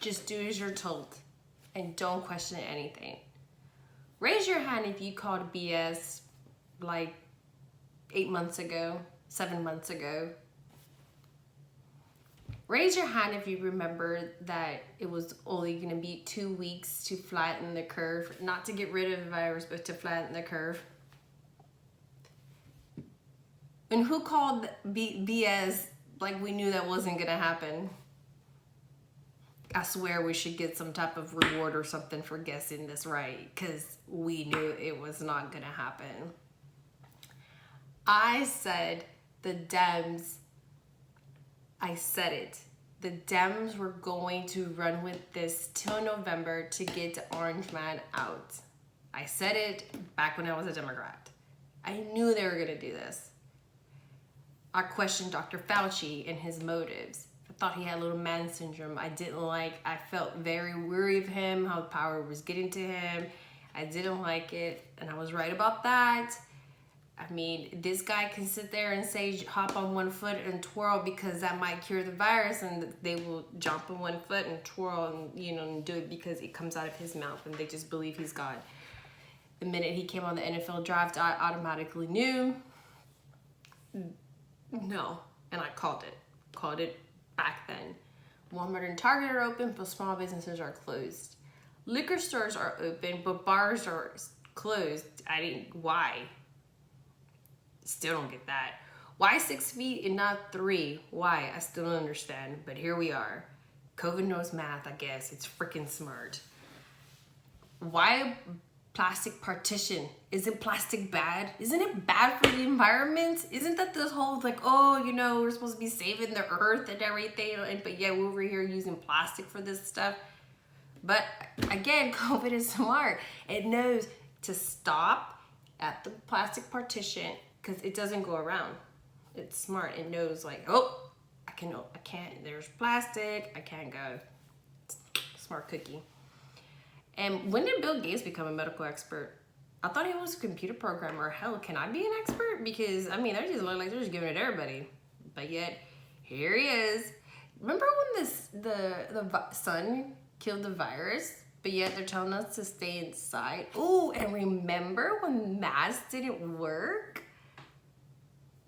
Just do as you're told and don't question anything. Raise your hand if you called BS like 8 months ago, 7 months ago. Raise your hand if you remember that it was only going to be 2 weeks to flatten the curve, not to get rid of the virus, but to flatten the curve. And who called BS like we knew that wasn't going to happen? I swear we should get some type of reward or something for guessing this right, because we knew it was not going to happen. I said the Dems, I said it. The Dems were going to run with this till November to get the orange man out. I said it back when I was a Democrat. I knew they were going to do this. I questioned Dr. Fauci and his motives. I thought he had little man syndrome. I felt very weary of him, how power was getting to him. I didn't like it, and I was right about that. I mean, this guy can sit there and say, hop on one foot and twirl because that might cure the virus, and they will jump on one foot and twirl and, and do it because it comes out of his mouth and they just believe he's God. The minute he came on the NFL draft, I automatically knew. No, and I called it back then. Walmart and Target are open, but small businesses are closed. Liquor stores are open, but bars are closed. Why? Still don't get that. Why 6 feet and not 3? Why? I still don't understand, but here we are. COVID knows math, I guess. It's freaking smart. Why plastic partition? Isn't plastic bad? Isn't it bad for the environment? Isn't that this whole we're supposed to be saving the earth and everything, but yeah, we're over here using plastic for this stuff. But again, COVID is smart. It knows to stop at the plastic partition because it doesn't go around. It's smart. It knows I can't, there's plastic, I can't go. Smart cookie. And when did Bill Gates become a medical expert? I thought he was a computer programmer. Hell, can I be an expert? Because, they just look like they're just giving it to everybody. But yet, here he is. Remember when the sun killed the virus? But yet they're telling us to stay inside. Ooh, and remember when masks didn't work?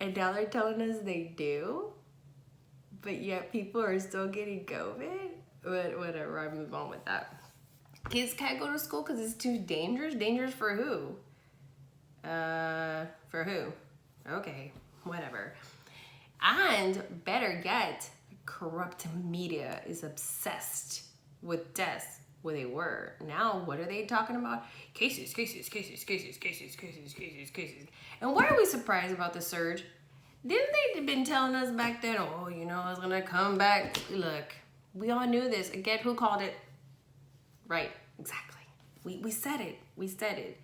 And now they're telling us they do? But yet people are still getting COVID? But whatever, I move on with that. Kids can't go to school because it's too dangerous? Dangerous for who? For who? Okay, whatever. And better yet, corrupt media is obsessed with deaths. Well, they were. Now, what are they talking about? Cases. And why are we surprised about the surge? Didn't they been telling us back then, it's going to come back? Look, we all knew this. Again, who called it? Right, exactly. We said it. We said it.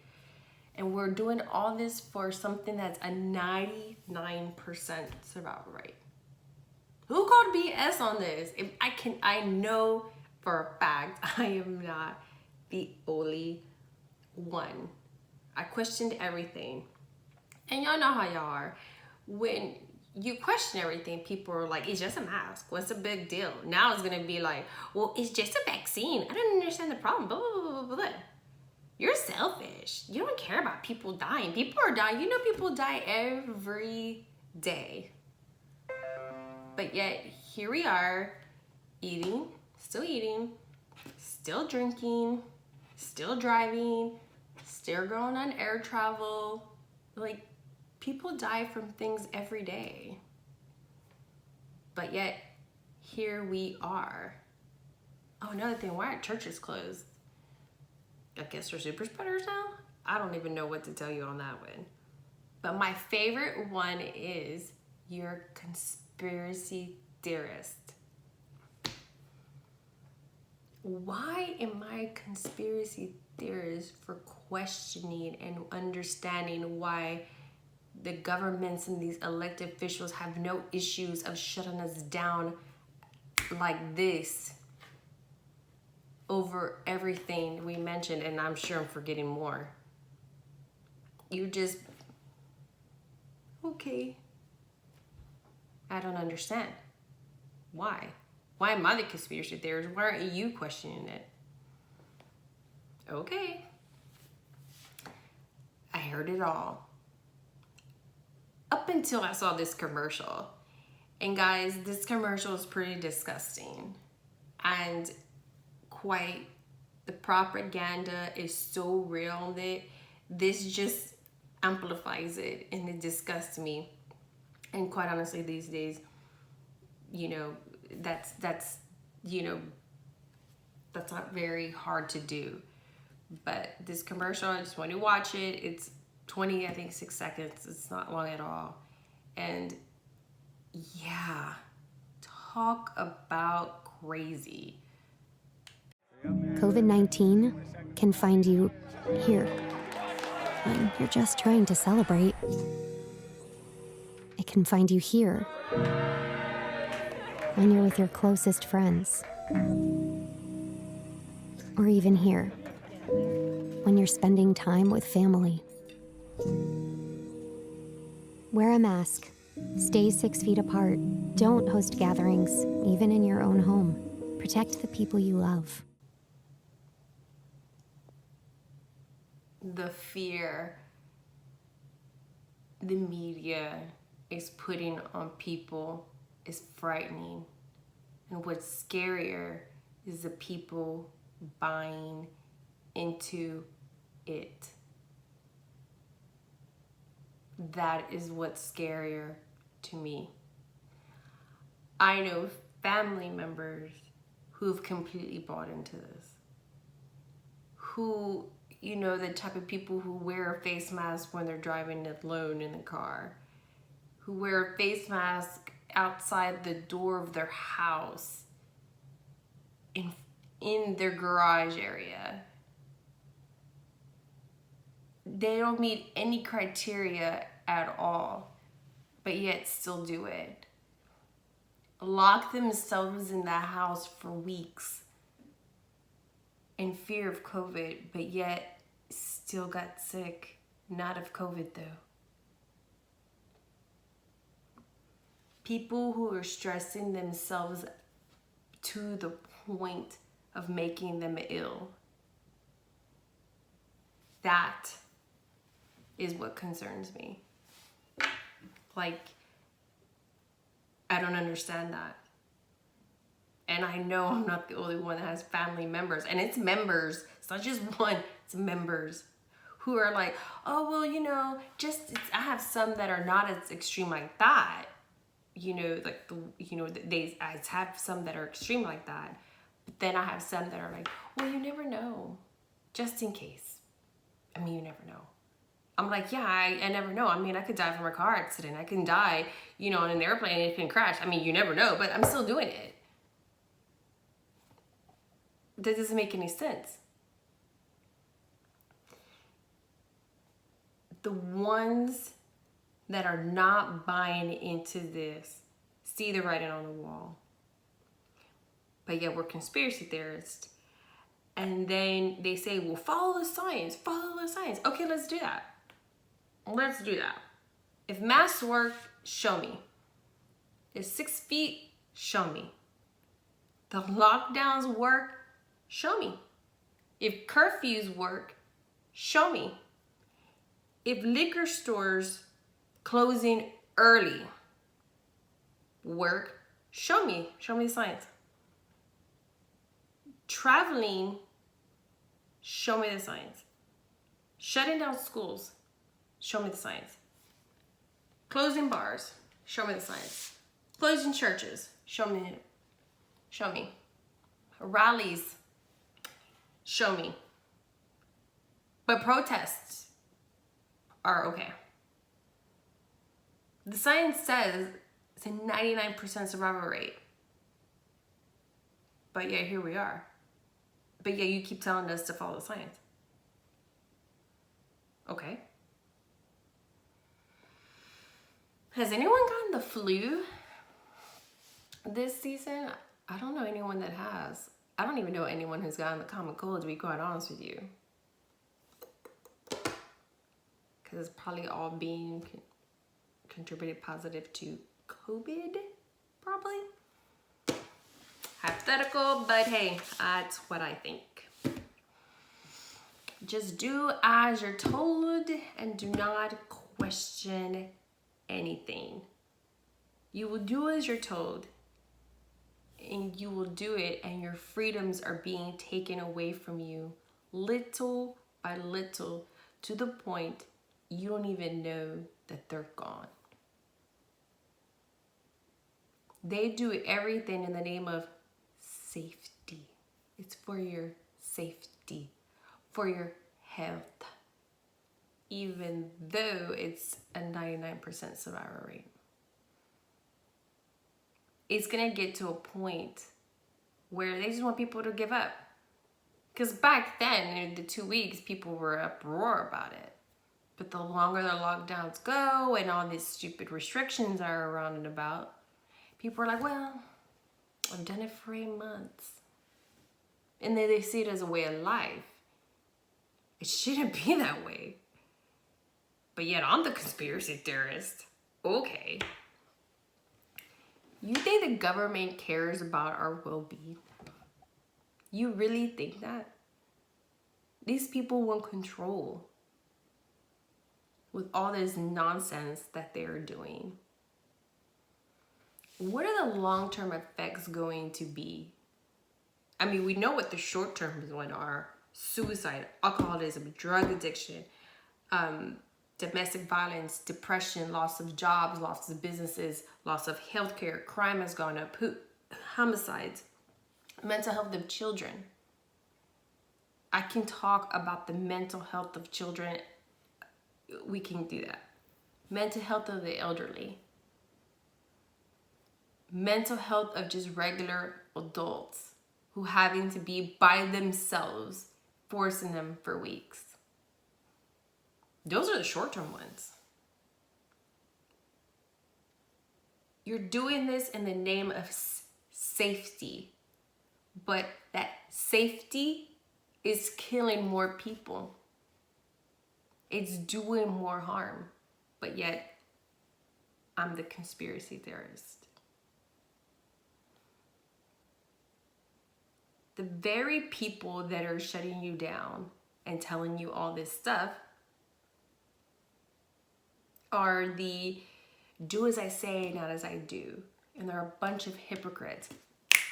And we're doing all this for something that's a 99% survival rate. Who called BS on this? I know for a fact I am not the only one. I questioned everything. And y'all know how y'all are. When you question everything, people are like, it's just a mask. What's the big deal? Now it's going to be like, well, it's just a vaccine. I don't understand the problem. Blah, blah, blah, blah, blah. You're selfish. You don't care about people dying. People are dying. People die every day. But yet, here we are, eating, still drinking, still driving, still going on air travel. People die from things every day. But yet, here we are. Oh, another thing, why are churches closed? I guess they're super spreaders now? I don't even know what to tell you on that one. But my favorite one is your conspiracy theorist. Why am I a conspiracy theorist for questioning and understanding why the governments and these elected officials have no issues of shutting us down like this over everything we mentioned? And I'm sure I'm forgetting more. You just, okay. I don't understand. Why? Why am I the conspiracy theorist? Why aren't you questioning it? Okay. I heard it all. Up until I saw this commercial. And guys, this commercial is pretty disgusting. And the propaganda is so real that this just amplifies it, and it disgusts me. And quite honestly, these days, that's not very hard to do. But this commercial, I just want to watch it. It's 6 seconds. It's not long at all. And yeah, talk about crazy. COVID-19 can find you here when you're just trying to celebrate. It can find you here when you're with your closest friends. Or even here when you're spending time with family. Wear a mask. Stay 6 feet apart. Don't host gatherings, even in your own home. Protect the people you love. The fear the media is putting on people is frightening. And what's scarier is the people buying into it. That is what's scarier to me. I know family members who've completely bought into this. Who, the type of people who wear a face mask when they're driving alone in the car. Who wear a face mask outside the door of their house. In their garage area. They don't meet any criteria at all, but yet still do it. Lock themselves in that house for weeks in fear of COVID, but yet still got sick. Not of COVID though. People who are stressing themselves to the point of making them ill. That is what concerns me. I don't understand that. And I know I'm not the only one that has family members. And it's members. It's not just one. It's members who are like, oh, well, I have some that are not as extreme like that. I have some that are extreme like that. But then I have some that are like, well, you never know. Just in case. You never know. I'm like, yeah, I never know. I could die from a car accident. I can die, on an airplane and it can crash. You never know, but I'm still doing it. That doesn't make any sense. The ones that are not buying into this see the writing on the wall. But yet we're conspiracy theorists. And then they say, well, follow the science, follow the science. Okay, let's do that. Let's do that. If masks work, show me. If 6 feet, show me. The lockdowns work, show me. If curfews work, show me. If liquor stores closing early work, show me. Show me the science. Traveling, show me the science. Shutting down schools, show me the science. Closing bars, show me the science. Closing churches, show me. Show me. Rallies, show me. But protests are okay. The science says it's a 99% survival rate. But yeah, here we are. But yeah, you keep telling us to follow the science. Okay. Has anyone gotten the flu this season? I don't know anyone that has. I don't even know anyone who's gotten the common cold, to be quite honest with you. Because it's probably all being contributed positive to COVID, probably. Hypothetical, but hey, that's what I think. Just do as you're told and do not question anything. You will do as you're told, and you will do it, and your freedoms are being taken away from you little by little, to the point you don't even know that they're gone. They do everything in the name of safety. It's for your safety, for your health, even though it's a 99% survival rate. It's gonna get to a point where they just want people to give up. Because back then, in the 2 weeks, people were uproar about it. But the longer the lockdowns go and all these stupid restrictions are around and about, people are like, well, I've done it for 8 months. And then they see it as a way of life. It shouldn't be that way. But yet I'm the conspiracy theorist. Okay. You think the government cares about our well-being? You really think that? These people want control with all this nonsense that they're doing. What are the long-term effects going to be? I mean, we know what the short-term ones are. Suicide, alcoholism, drug addiction, domestic violence, depression, loss of jobs, loss of businesses, loss of healthcare, crime has gone up, homicides, mental health of children. I can talk about the mental health of children. We can do that. Mental health of the elderly. Mental health of just regular adults who having to be by themselves, forcing them for weeks. Those are the short-term ones. You're doing this in the name of safety, but that safety is killing more people. It's doing more harm, but yet I'm the conspiracy theorist. The very people that are shutting you down and telling you all this stuff are the do as I say, not as I do. And there are a bunch of hypocrites.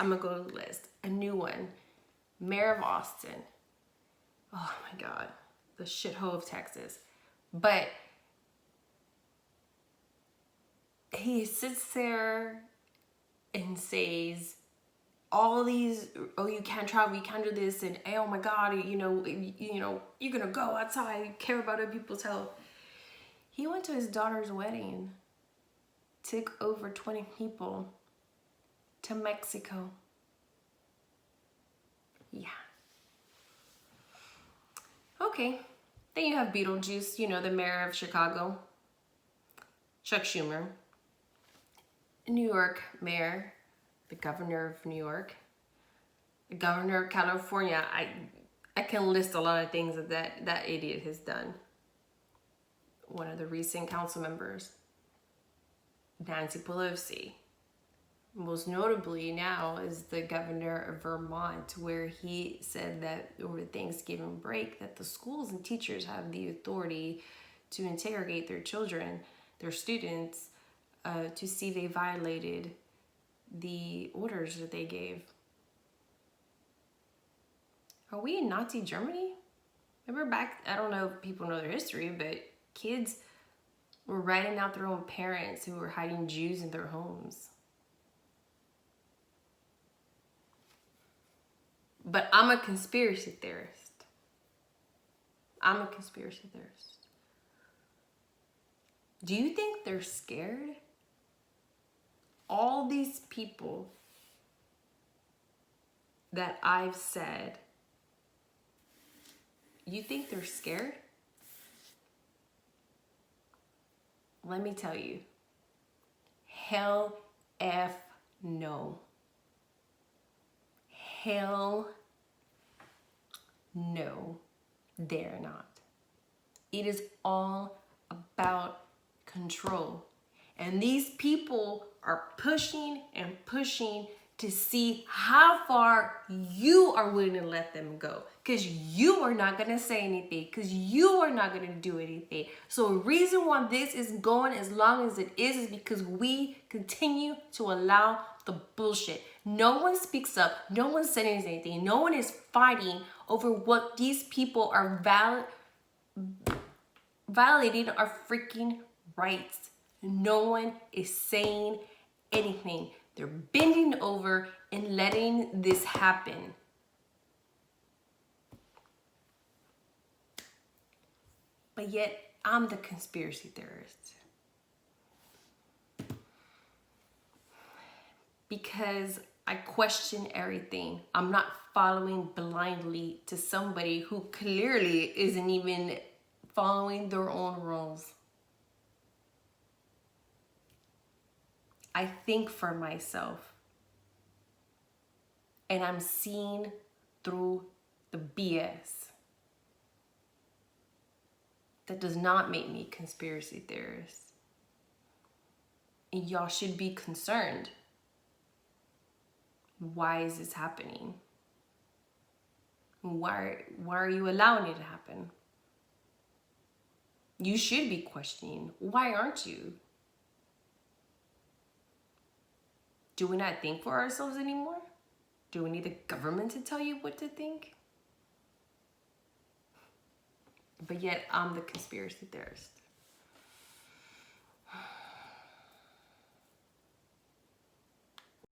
I'm gonna go to the list. A new one, Mayor of Austin. Oh my God, the shithole of Texas. But he sits there and says all these, oh, you can't travel, you can't do this, and oh my God, you know, you're gonna go outside, you care about other people's health. He went to his daughter's wedding, took over 20 people to Mexico. Yeah. Okay. Then you have Beetlejuice, you know, the mayor of Chicago, Chuck Schumer. New York mayor, the governor of New York, the governor of California. I can list a lot of things that idiot has done. One of the recent council members, Nancy Pelosi. Most notably now is the governor of Vermont, where he said that over Thanksgiving break that the schools and teachers have the authority to interrogate their children, their students, to see if they violated the orders that they gave. Are we in Nazi Germany? Remember back, I don't know if people know their history, but kids were ratting out their own parents who were hiding Jews in their homes. But I'm a conspiracy theorist. I'm a conspiracy theorist. Do you think they're scared? All these people that I've said, you think they're scared? Let me tell you, hell F no. Hell no, they're not. It is all about control. And these people are pushing and pushing to see how far you are willing to let them go. Because you are not going to say anything. Because you are not going to do anything. So the reason why this is going as long as it is because we continue to allow the bullshit. No one speaks up. No one says anything. No one is fighting over what these people are violating our freaking rights. No one is saying anything. They're bending over and letting this happen. But yet, I'm the conspiracy theorist. Because I question everything. I'm not following blindly to somebody who clearly isn't even following their own rules. I think for myself. And I'm seeing through the BS. That does not make me a conspiracy theorist. And y'all should be concerned. Why is this happening? Why are you allowing it to happen? You should be questioning. Why aren't you? Do we not think for ourselves anymore? Do we need the government to tell you what to think? But yet, I'm the conspiracy theorist.